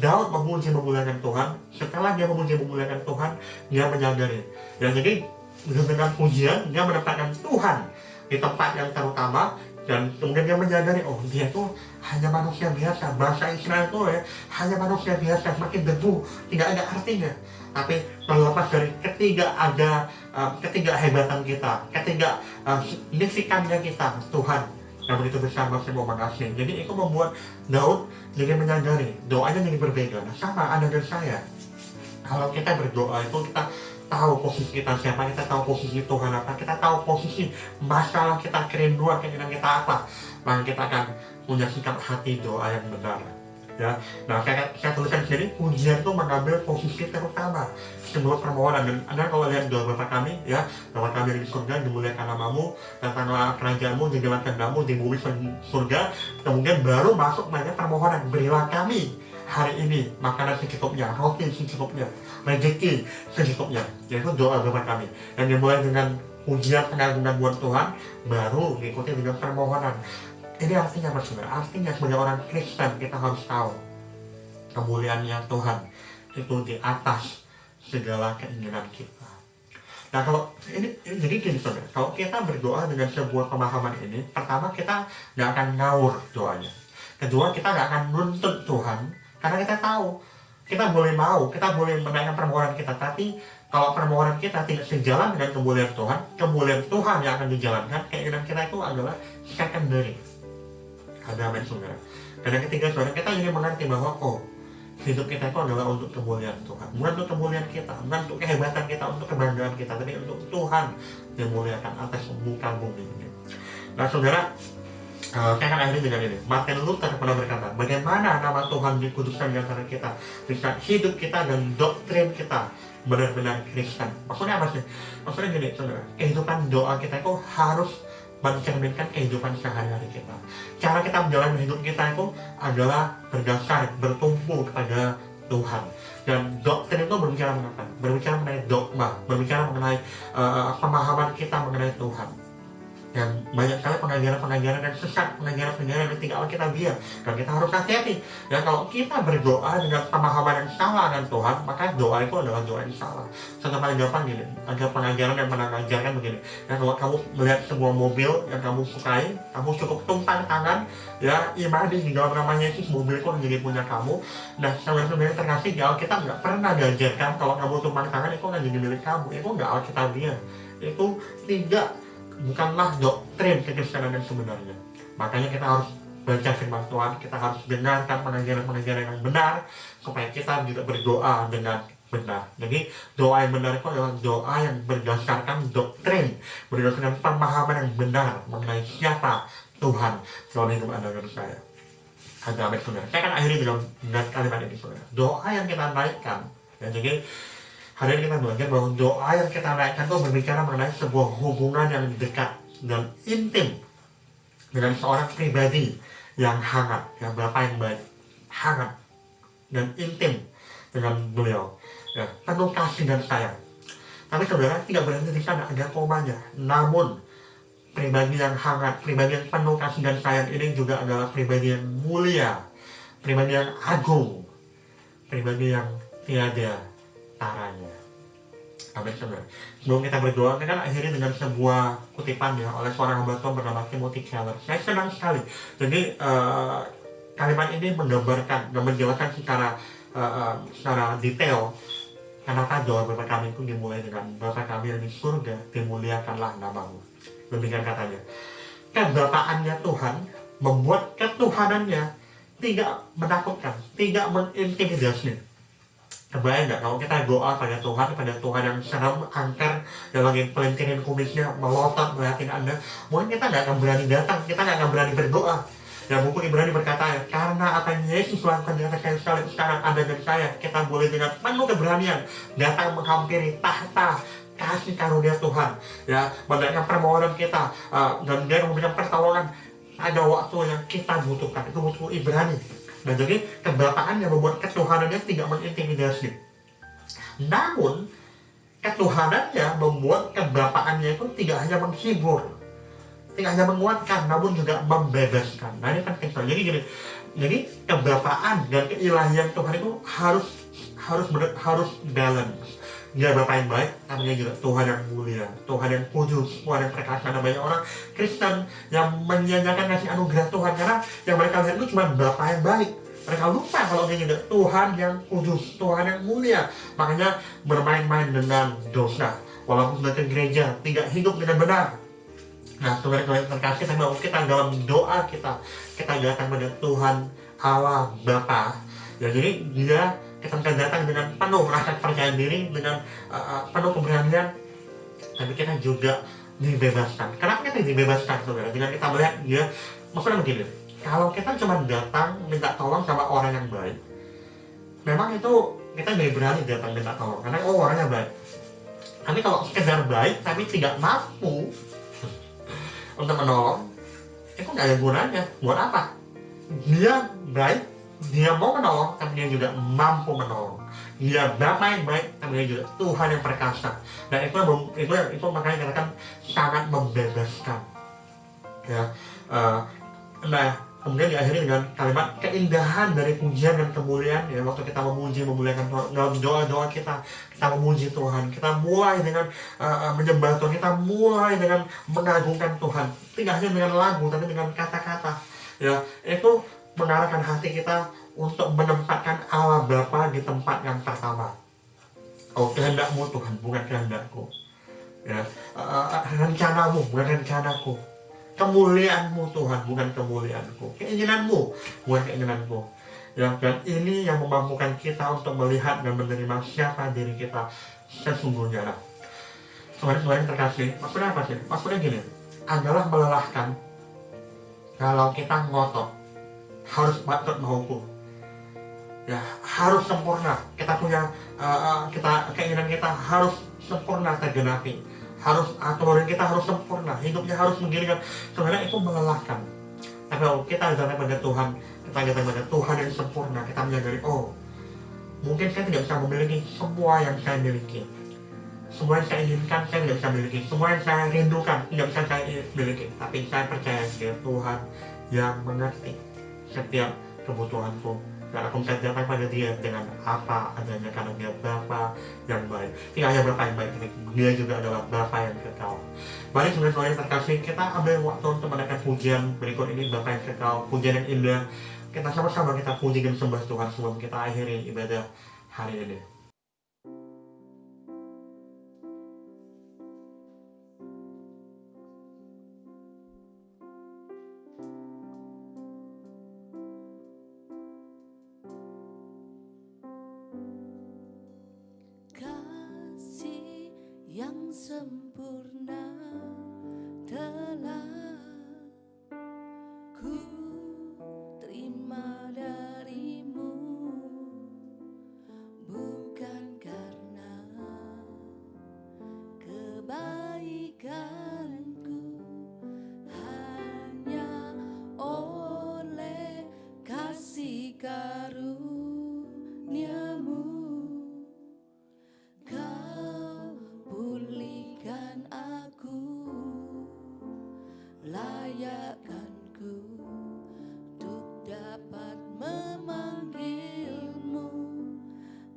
S2: Daud memuji, memuliakan Tuhan. Setelah dia memuji, memuliakan Tuhan, dia menyadari, ya jadi dengan pujian dia menempatkan Tuhan di tempat yang terutama. Dan kemudian dia menyadari, oh dia itu hanya manusia biasa, bangsa Israel itu ya hanya manusia biasa, semakin debu, tidak ada artinya. Tapi terlepas dari ketidakhebatan kita, signifikannya kita, Tuhan yang begitu besar masih mau mengasihi. Jadi itu membuat Daud jadi menyadari, doanya jadi berbeda. Nah, sama Anda dan saya, kalau kita berdoa itu kita tahu posisi kita siapa, kita tahu posisi Tuhan apa, kita tahu posisi masalah kita, kerinduan, keinginan kita apa, maka kita akan punya sikap hati doa yang benar. Ya, nah saya tuliskan sini, pujian itu mengambil posisi terutama sebelum permohonan. Dan Anda kalau lihat doa Bapa kami, ya, Bapa kami di surga, dimuliakan namamu, datanglah kerajaanmu, jadilah kehendakmu di bumi surga. Kemudian baru masuk banyak permohonan, berilah kami hari ini makanan secukupnya, roti secukupnya, rezeki secukupnya. Yaitu doa Bapa kami. Dan dimulai dengan pujian, pengagungan buat Tuhan, baru diikuti dengan permohonan. Ini artinya apa saudara? Artinya sebagai orang Kristen kita harus tahu kemuliaannya Tuhan itu di atas segala keinginan kita. Nah kalau ini jadi gini saudara, kalau kita berdoa dengan sebuah pemahaman ini, pertama kita nggak akan ngawur doanya. Kedua, kita nggak akan nuntut Tuhan, karena kita tahu kita boleh mau, kita boleh menaikkan permohonan kita, tapi kalau permohonan kita tidak sejalan dengan kemuliaan Tuhan yang akan dijalankan, keinginan kita itu adalah secondary. Ada amin saudara. Dan yang ketiga saudara, kita ingin mengerti bahwa hidup kita itu adalah untuk kemuliaan Tuhan, bukan untuk kemuliaan kita, bukan untuk kehebatan kita, untuk kebanggaan kita, tapi untuk Tuhan dimuliakan atas muka bumi ini. Nah saudara, saya akan akhiri dengan ini. Martin Luther pernah berkata, bagaimana nama Tuhan dikuduskan di antara kita, bisa hidup kita dan doktrin kita benar-benar Kristen. Maksudnya apa sih? Maksudnya gini saudara, kehidupan doa kita itu harus mencerminkan kehidupan sehari-hari kita. Cara kita menjalani hidup kita itu adalah berdasar, bertumpu kepada Tuhan. Dan doktrin itu berbicara mengenai apa? Berbicara mengenai dogma, berbicara mengenai pemahaman kita mengenai Tuhan. Dan banyak sekali pengajaran-pengajaran dan sesat, pengajaran-pengajaran yang tinggal kita biar. Dan kita harus hati-hati. Dan kalau kita berdoa dengan pemahaman yang salah dengan Tuhan, maka doa itu adalah doa yang salah. Contoh paling gampang gini, ada pengajaran yang mengajarkan begini. Dan kalau kamu melihat sebuah mobil yang kamu sukai, kamu cukup tumpang tangan, ya imani di dalam nama Yesus, mobil itu menjadi punya kamu. Nah, saudara-saudara terkasih, di Alkitab nggak pernah diajarkan kalau kamu tumpang tangan itu akan jadi milik kamu. Itu nggak Alkitabiah. Itu bukanlah doktrin kekristenan yang sebenarnya. Makanya kita harus baca firman Tuhan, kita harus dengarkan pengajaran-pengajaran yang benar, supaya kita juga berdoa dengan benar. Jadi doa yang benar itu adalah doa yang berdasarkan doktrin, berdasarkan pemahaman yang benar mengenai siapa Tuhan dalam hidup Anda dan saya. Amin saudara. Saya akan akhiri dengan kalimat ini saudara. Doa yang kita naikkan, ya, jadi hari ini kita belajar bahwa doa yang kita naikkan itu berbicara mengenai sebuah hubungan yang dekat dan intim dengan seorang pribadi yang hangat, yang Bapa yang baik, hangat dan intim. dengan beliau. Ya, penuh kasih dan sayang. Tapi saudara tidak berhenti di sana, ada komanya. Namun pribadi yang hangat, pribadi yang penuh kasih dan sayang ini juga adalah pribadi yang mulia, pribadi yang agung, pribadi yang tiada taranya. Amin, saudara. Sebelum kita berdoa, kita kan akhiri dengan sebuah kutipan ya oleh seorang hamba Tuhan bernama Timothy Keller. Saya senang sekali. Jadi kalimat ini menggambarkan dan menjelaskan secara detail kenapa doa Bapa kami itu dimulai dengan Bapa kami yang di surga, dimuliakanlah namamu. Demikian katanya. Kebapaannya Tuhan membuat ketuhanannya tidak menakutkan, tidak mengintimidasi. Kebayang nggak kalau kita doa pada Tuhan yang serem, angker, yang lagi pelintirin kumisnya, melotot melihatin Anda, mungkin kita nggak akan berani datang, kita nggak akan berani berdoa. Ya, buku Ibrani berkata, karena apa yang Yesus lakukan di atas kayu salib, sekarang Anda dan saya, kita boleh dengan penuh keberanian datang menghampiri tahta kasih karunia Tuhan, ya, menaikkan permohonan kita, dan Dia memberikan pertolongan ada waktu yang kita butuhkan. Itu buku Ibrani. Nah, jadi kebapaan yang membuat ketuhanannya tidak mengintimidasi. Namun ketuhanannya membuat kebapaannya itu tidak hanya menghibur, tidak hanya menguatkan, namun juga membebaskan. Nah, ini penting. Jadi kebapaan dan keilahian Tuhan itu harus balance. Dia Bapa yang baik, namanya juga Tuhan yang mulia, Tuhan yang kudus, Tuhan yang perkasa. Nah, banyak orang Kristen yang menyanyikan kasih anugerah Tuhan karena yang mereka lihat itu cuma Bapa yang baik. Mereka lupa kalau dia juga Tuhan yang kudus, Tuhan yang mulia. Makanya bermain-main dengan dosa, walaupun sudah ke gereja, tidak hidup dengan benar. Nah, saudara-saudara terkasih, tapi bahwa kita dalam doa kita datang pada Tuhan Allah Bapa. Ya, jadi kita bisa datang dengan penuh rasa percaya diri, dengan penuh keberanian, tapi kita juga dibebaskan. Kenapa kita dibebaskan, saudara? Dengan kita melihat dia, maksudnya begini, kalau kita cuma datang minta tolong sama orang yang baik, memang itu kita jadi berani datang minta tolong, karena orangnya baik. Tapi kalau sekedar baik, tapi tidak mampu untuk menolong, itu nggak ada gunanya. Buat apa? Dia baik, dia mau menolong, tapi dia juga mampu menolong. Dia Bapa yang baik, tapi dia juga Tuhan yang perkasa. Dan itu makanya katakan sangat membebaskan. Ya, nah, kemudian diakhiri dengan kalimat keindahan dari pujian dan kemuliaan. Ya, waktu kita memuliakan Tuhan dalam doa-doa kita memuji Tuhan, kita mulai dengan menyembah Tuhan, kita mulai dengan mengagungkan Tuhan. Tidak hanya dengan lagu, tapi dengan kata-kata. Ya, itu mengarahkan hati kita untuk menempatkan Allah Bapa di tempat yang pertama. Oh, kehendak-Mu Tuhan, bukan kehendak-Ku. Ya, rencana-Mu, bukan rencana-Ku. Kemuliaan-Mu Tuhan, bukan kemuliaan-Ku. Keinginan-Mu, bukan keinginan-Ku. Ya, dan ini yang memampukan kita untuk melihat dan menerima siapa diri kita sesungguhnya. Nah, sebenarnya terkasih, maksudnya apa sih? Maksudnya gini, adalah melelahkan kalau kita ngotot harus patut mauku, ya harus sempurna. Kita punya keinginan kita harus sempurna tergenapi, harus aturan kita harus sempurna, hidupnya harus mengiringan. Sebenarnya itu melelahkan. Tapi kalau kita datang pada Tuhan, kita datang pada Tuhan yang sempurna, kita menyadari, oh, mungkin saya tidak bisa memiliki semua yang saya miliki, semua yang saya inginkan saya tidak bisa miliki, semua yang saya rindukan tidak bisa saya miliki, tapi saya percaya dia Tuhan yang mengerti setiap kebutuhanku, dan aku bisa datang pada dia dengan apa adanya karena dia Bapa yang baik. Tidak hanya Bapa yang baik, dia juga adalah Bapa yang kekal. Mari saudara-saudara yang terkasih, kita ambil waktu untuk mendengarkan pujian berikut ini, Bapa yang kekal, pujian yang indah. Kita sama-sama kita puji dan sembah Tuhan sebelum kita akhiri ibadah hari ini.
S1: Yang sempurna telah ku terima darimu, bukan karena kebaikanku, hanya oleh kasih karuniamu. layakkanku untuk dapat memanggilmu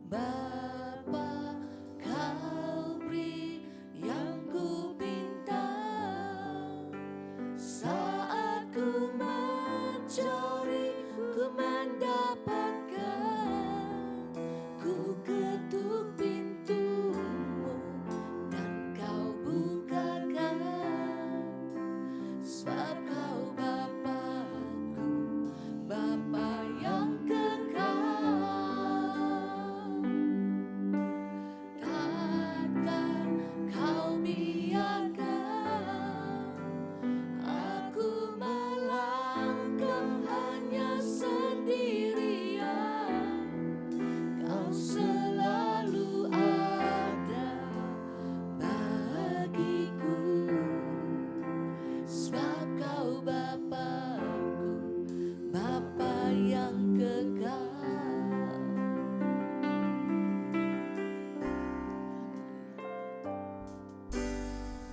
S1: Bapa. Kau beri yang ku pinta saat ku mencari, ku mendapatkan, ku ketuk pintumu dan kau bukakan, sebab kau Bapakku, Bapa yang kekal. Takkan kau biarkan aku melangkah hanya sendirian. Kau selalu ada bagiku, sebab kau Bapakku, Bapa yang kekal.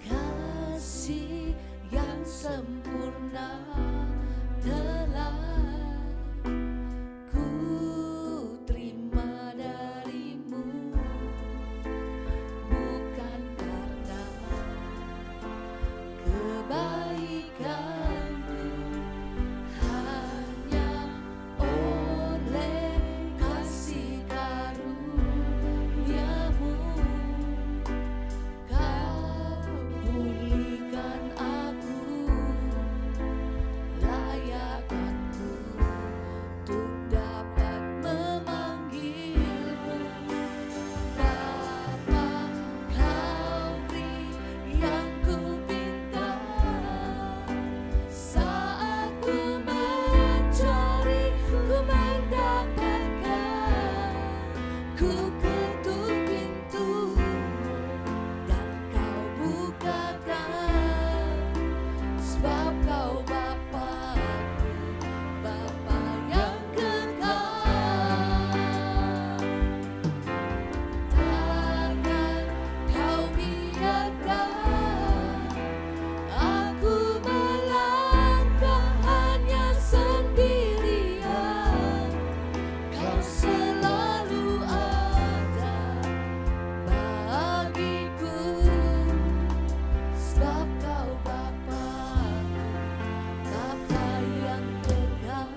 S1: Kasih yang sempurna telah ku terima darimu, bukan karena kebaikanku, hanya oleh kasih karuniamu kau pulihkan aku, layakkanku untuk dapat memanggilmu Bapa. Kau beri yang ku pinta saat ku mencari, ku mendapatkan, ku ketuk pintumu dan kau bukakan, sebab kau Bapakku, Bapa yang kekal. Takkan kau biarkan aku melangkah hanya sendirian. Kau selalu ada bagiku, sebab kau Bapakku, Bapa yang kekal.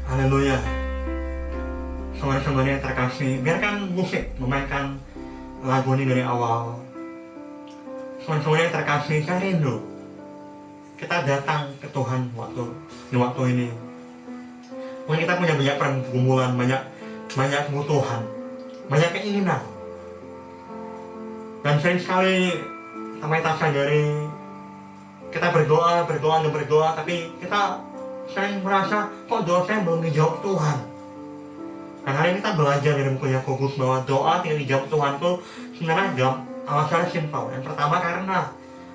S2: Haleluya. Saudara-saudara yang terkasih, biarkan musik memainkan lagu ini dari awal. Saudara-saudara yang terkasih, saya rindu kita datang ke Tuhan di waktu ini. Mungkin kita punya banyak pergumulan, banyak kebutuhan, banyak keinginan. Dan sering sekali kita sadari kita berdoa, tapi kita sering merasa kok doa saya belum dijawab Tuhan. Dan hari ini kita belajar dari buku Yakobus bahwa doa tidak dijawab Tuhan itu sebenarnya alasannya simpel. Yang pertama karena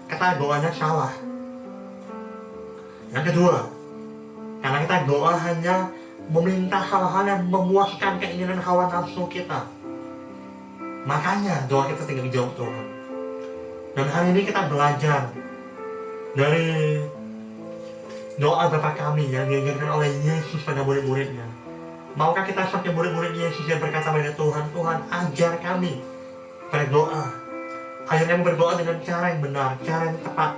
S2: kita doanya salah. Yang kedua, karena kita doa hanya meminta hal-hal yang memuaskan keinginan hawa nafsu kita. Makanya doa kita tidak dijawab Tuhan. Dan hari ini kita belajar dari doa Bapa kami yang diajarkan oleh Yesus pada murid-muridnya. Maukah kita seperti murid-murid Yesus yang berkata pada Tuhan, Tuhan ajar kami berdoa. Ajar kami berdoa dengan cara yang benar, cara yang tepat.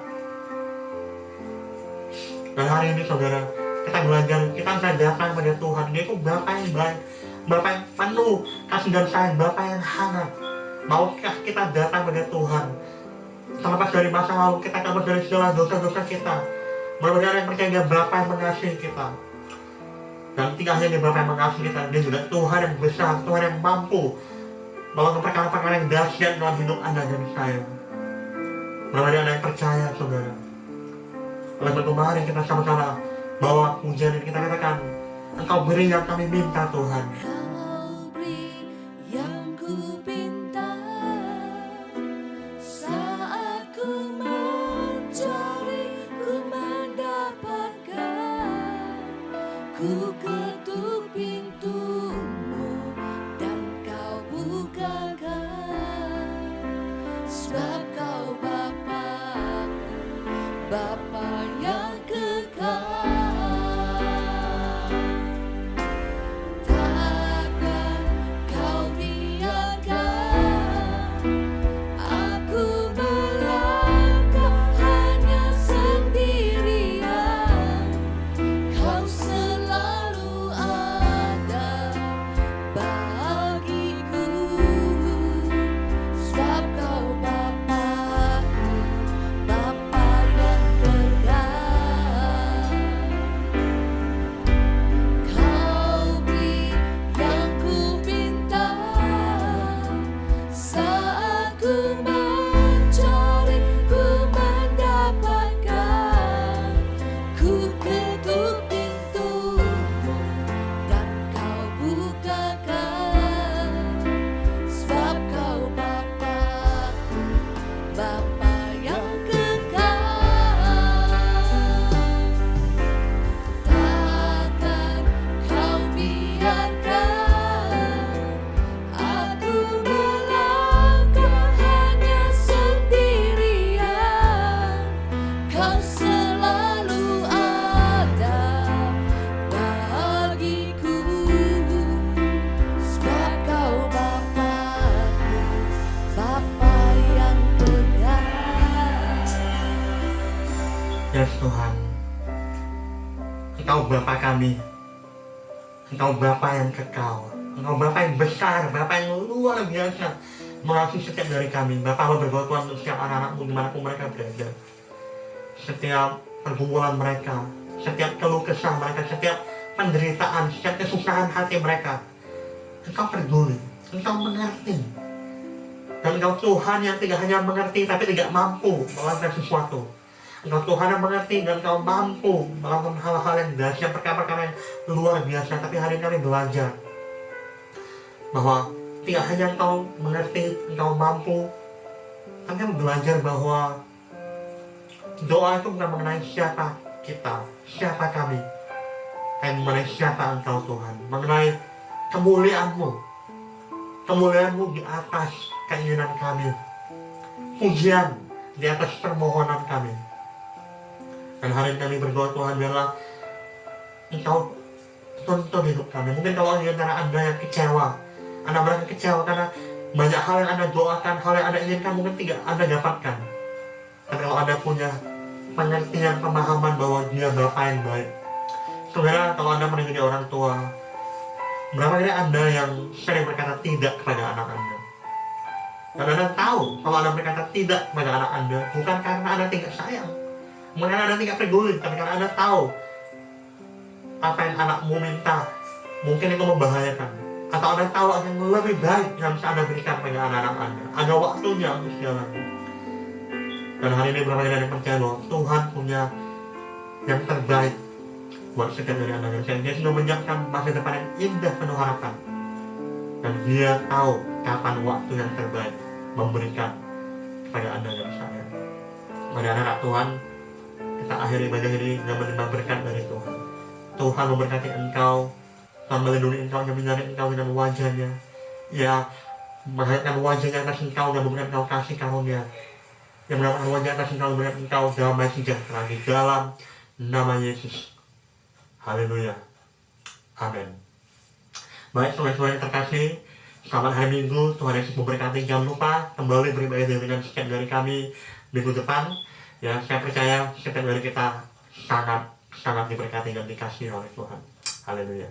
S2: Dan hari ini saudara, kita belajar, kita bisa datang pada Tuhan. Dia itu Bapa yang baik, Bapa yang penuh kasih dan sayang, Bapa yang hangat. Maukah kita datang pada Tuhan terlepas dari masa lalu kita, terlepas dari segala dosa-dosa kita. Mudah-mudahan yang percaya Bapa yang mengasihi kita. Dan tidak hanya dia Bapa yang mengasihi kita, dia juga Tuhan yang besar, Tuhan yang mampu melakukan perkara-perkara yang dahsyat dalam hidup Anda dan saya. Mudah-mudahan Anda yang percaya, saudara. Oleh kemarin kita sama-sama bawa pujian dan kita katakan, Engkau beri yang kami minta Tuhan.
S1: Kau beri yang ku pinta saat ku mencari, ku mendapatkan, ku ketuk pintumu dan kau bukakan, sebab kau Bapakku,
S2: Ya Tuhan, Engkau Bapa kami, Engkau Bapa yang kekal, Engkau Bapa yang besar, Bapa yang luar biasa mengasihi setiap dari kami. Bapa, Hamba berdoa Tuhan untuk setiap anak-anak-Mu dimanapun mereka berada, setiap pergumulan mereka, setiap keluh kesah mereka, setiap penderitaan, setiap kesusahan hati mereka, Engkau peduli, Engkau mengerti. Dan Engkau Tuhan yang tidak hanya mengerti tapi tidak mampu melakukan sesuatu. Engkau Tuhan yang mengerti dan Engkau mampu melakukan hal-hal yang dahsyat, perkara-perkara yang luar biasa. Tapi hari ini kami belajar bahwa tidak hanya Engkau mengerti, Engkau mampu, tapi kami belajar bahwa doa itu bukan mengenai siapa kita, siapa kami, tapi mengenai siapa Engkau Tuhan, mengenai kemuliaan-Mu, kemuliaan-Mu di atas keinginan kami, pujian di atas permohonan kami. Dan hari ini kami berdoa Tuhan, biarlah Engkau tuntun hidup kami. Mungkin kalau di antara Anda yang kecewa, Anda merasa kecewa karena banyak hal yang Anda doakan, hal yang Anda inginkan mungkin tidak Anda dapatkan. Tapi kalau Anda punya pengertian, pemahaman bahwa Dia Bapa yang baik, saudara, kalau Anda menjadi orang tua, berapa kali Anda yang sering berkata tidak kepada anak Anda? Dan Anda tahu kalau Anda berkata tidak kepada anak Anda bukan karena Anda tidak sayang, bukan karena Anda tidak peduli, tapi karena Anda tahu apa yang anakmu minta mungkin itu membahayakan, atau Anda tahu ada yang lebih baik yang bisa Anda berikan pada anak-anak Anda. Ada waktunya untuk jalan. Dan hari ini berapa kali Anda percaya bahwa Tuhan punya yang terbaik buat setiap dari Anda. Dan Dia sudah menyiapkan masa depan yang indah penuh harapan. Dan Dia tahu kapan waktu yang terbaik memberikan kepada Anda dan saya. Mari anak-anak Tuhan, kita akhiri ibadah ini dengan menerima berkat dari Tuhan. Tuhan memberkati engkau, Tuhan melindungi engkau, yang menyari engkau dengan wajahnya, ya menghadirkan wajahnya atas engkau dan memberikan engkau kasih karunia, yang menambahkan wajah atas engkau, memberikan engkau damai sejahtera di dalam nama Yesus. Haleluya. Amin. Baik, saudara-saudara yang terkasih, selamat hari Minggu. Tuhan Yesus memberkati. Jangan lupa kembali beribadah dengan setiap dari kami minggu depan. Ya, saya percaya setiap dari kita sangat diberkati dan dikasihi oleh Tuhan. Haleluya.